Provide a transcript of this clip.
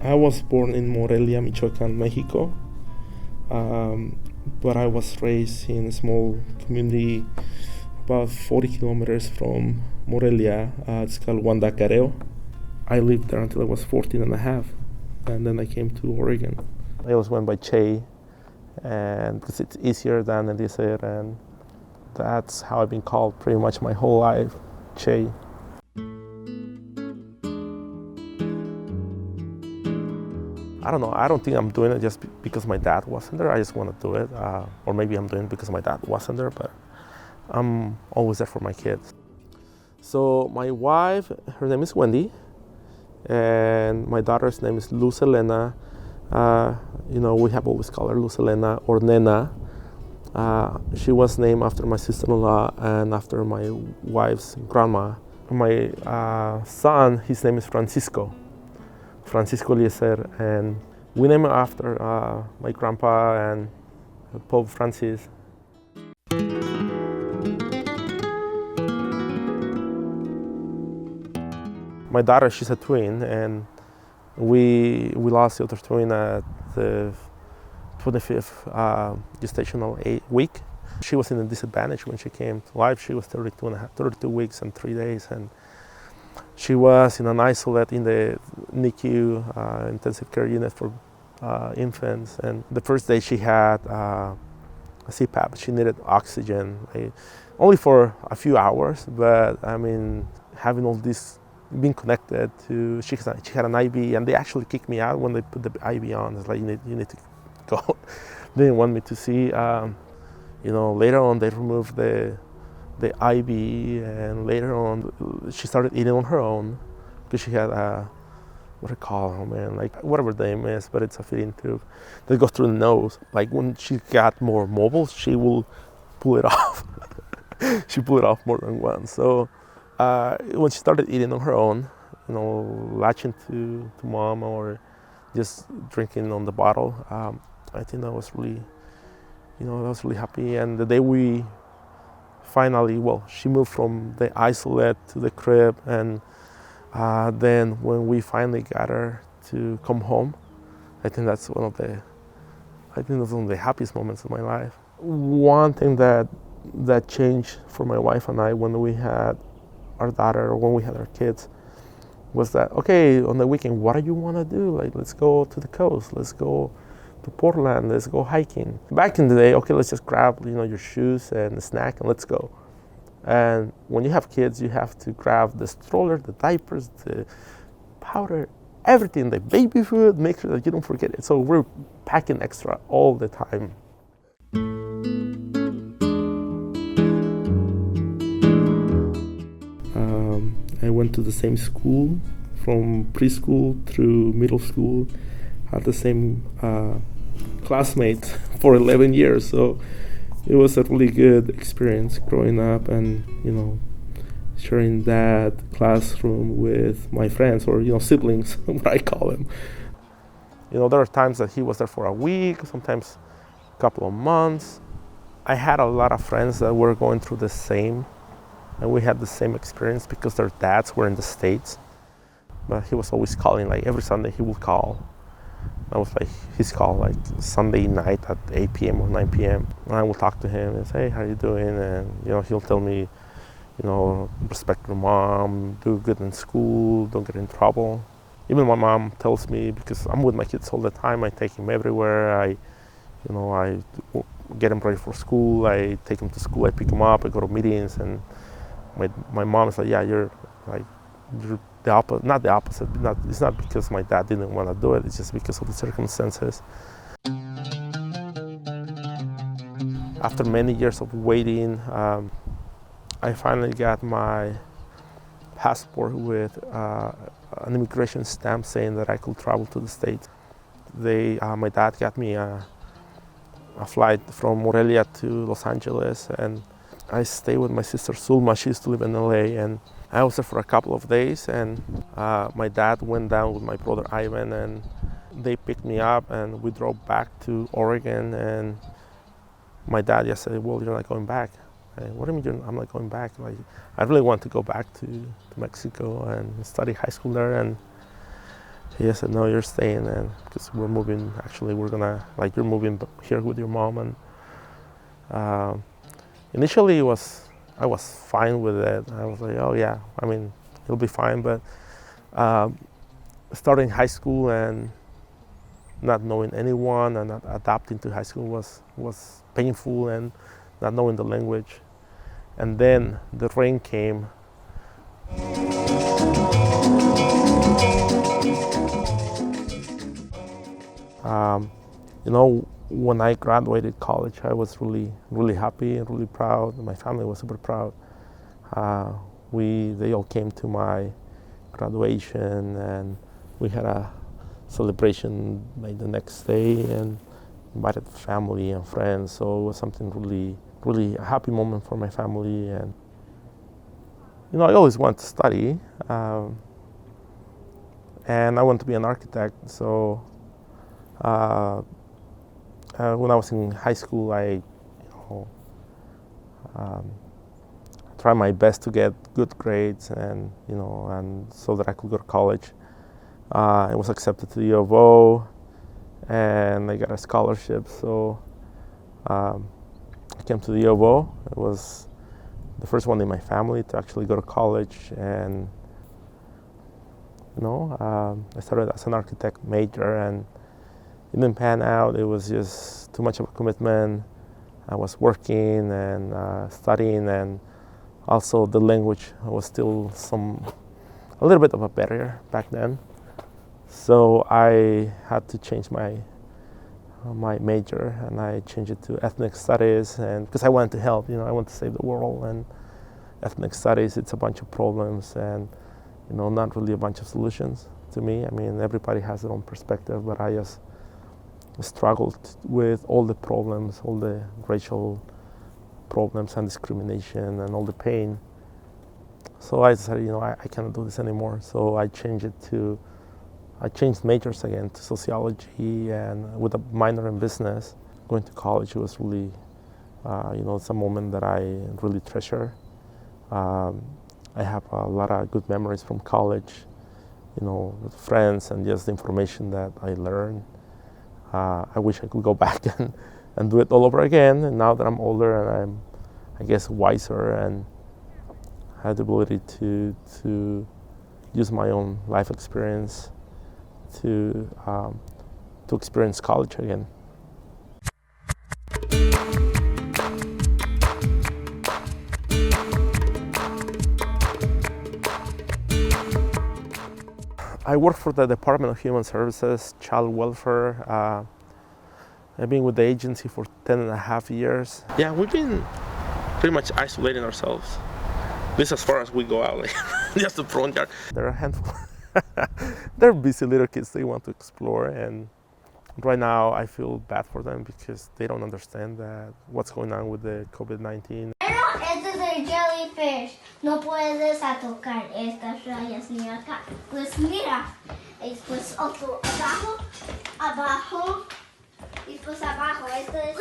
I was born in Morelia, Michoacan, Mexico, but I was raised in a small community about 40 kilometers from Morelia. It's called Guandacareo. I lived there until I was 14 and a half, and then I came to Oregon. I always went by Chey, and because it's easier than Eliezer, and that's how I've been called pretty much my whole life, Chey. I don't know. I don't think I'm doing it just because my dad wasn't there. I just want to do it. Or maybe I'm doing it because my dad wasn't there, but I'm always there for my kids. So my wife, her name is Wendy, and my daughter's name is Luz Elena. We have always called her Luz Elena or Nena. She was named after my sister-in-law and after my wife's grandma. My son, his name is Francisco Eliezer, and we named him after my grandpa and Pope Francis. My daughter, she's a twin, and we lost the other twin at the 25th gestational week. She was in a disadvantage when she came to life. She was 32 weeks and 3 days, and she was in an isolate in the NICU, intensive care unit for infants. And the first day she had a CPAP. She needed oxygen, only for a few hours. But I mean, having all this, being connected to, she had an IV, and they actually kicked me out when they put the IV on. It's like, you need to go. They didn't want me to see. Later on they removed the IV, and later on she started eating on her own because she had what do you call it, man? Like whatever the name is, but it's a feeding tube that goes through the nose. Like when she got more mobile, she will pull it off. She pulled it off more than once. So when she started eating on her own, latching to mom or just drinking on the bottle, I think that was really, I was really happy. And the day we finally, she moved from the isolate to the crib, and then when we finally got her to come home, I think that's one of the happiest moments of my life. One thing that changed for my wife and I when we had our daughter, or when we had our kids, was that, okay, on the weekend, what do you want to do? Like, let's go to the coast, let's go to Portland, let's go hiking. Back in the day, okay, let's just grab, your shoes and a snack and let's go. And when you have kids, you have to grab the stroller, the diapers, the powder, everything, the baby food, make sure that you don't forget it. So we're packing extra all the time. I went to the same school from preschool through middle school, had the same classmates for 11 years. So it was a really good experience growing up and, sharing that classroom with my friends, or, siblings, what I call them. There are times that he was there for a week, sometimes a couple of months. I had a lot of friends that were going through the same, and we had the same experience because their dads were in the States. But he was always calling, like every Sunday he would call. I was like, his call like Sunday night at 8 p.m. or 9 p.m. And I will talk to him and say, hey, how you doing? And, he'll tell me, respect your mom, do good in school, don't get in trouble. Even my mom tells me, because I'm with my kids all the time, I take him everywhere. I get him ready for school. I take him to school, I pick him up, I go to meetings. And my mom is like, yeah, you're the opposite, not the opposite. It's not because my dad didn't want to do it, it's just because of the circumstances. After many years of waiting, I finally got my passport with an immigration stamp saying that I could travel to the States. My dad got me a flight from Morelia to Los Angeles, and I stayed with my sister Sulma. She used to live in LA, and I was there for a couple of days, and my dad went down with my brother Ivan, and they picked me up, and we drove back to Oregon. And my dad just said, well, you're not going back. What do you mean I'm not going back? Like, I really want to go back to Mexico and study high school there. And He said, no, you're staying, and because we're moving. Actually, we're gonna like you're moving here with your mom. And initially, I was fine with it. I was like, oh yeah, I mean, it'll be fine. But starting high school and not knowing anyone and not adapting to high school was painful, and not knowing the language. And then the rain came. You know, when I graduated college, I was really, really happy and really proud. My family was super proud. They all came to my graduation, and we had a celebration like the next day, and invited family and friends. So it was something really, really a happy moment for my family. And you know, I always wanted to study, and I wanted to be an architect. So when I was in high school, I tried my best to get good grades, and and so that I could go to college. I was accepted to the U of O, and I got a scholarship. So I came to the U of O. It was the first one in my family to actually go to college, and I started as an architect major, and it didn't pan out. It was just too much of a commitment. I was working and studying, and also the language was still a little bit of a barrier back then. So I had to change my major, and I changed it to ethnic studies, and because I wanted to help, I want to save the world. And ethnic studies, it's a bunch of problems, and not really a bunch of solutions to me. I mean, everybody has their own perspective, but I just struggled with all the problems, all the racial problems and discrimination and all the pain. So I decided, I cannot do this anymore. So I changed majors again to sociology, and with a minor in business. Going to college was really, it's a moment that I really treasure. I have a lot of good memories from college, with friends and just the information that I learned. I wish I could go back and do it all over again. And now that I'm older and I'm, I guess, wiser and have the ability to use my own life experience to experience college again. I work for the Department of Human Services, Child Welfare. I've been with the agency for 10.5 years. Yeah, we've been pretty much isolating ourselves. This as far as we go out, like, just the front yard. There are a handful. They're busy little kids, they want to explore, and right now I feel bad for them because they don't understand that what's going on with the COVID-19. Este es el jellyfish. No puedes tocar estas rayas ni acá. Pues mira, después otro abajo, abajo, y pues abajo. Este es...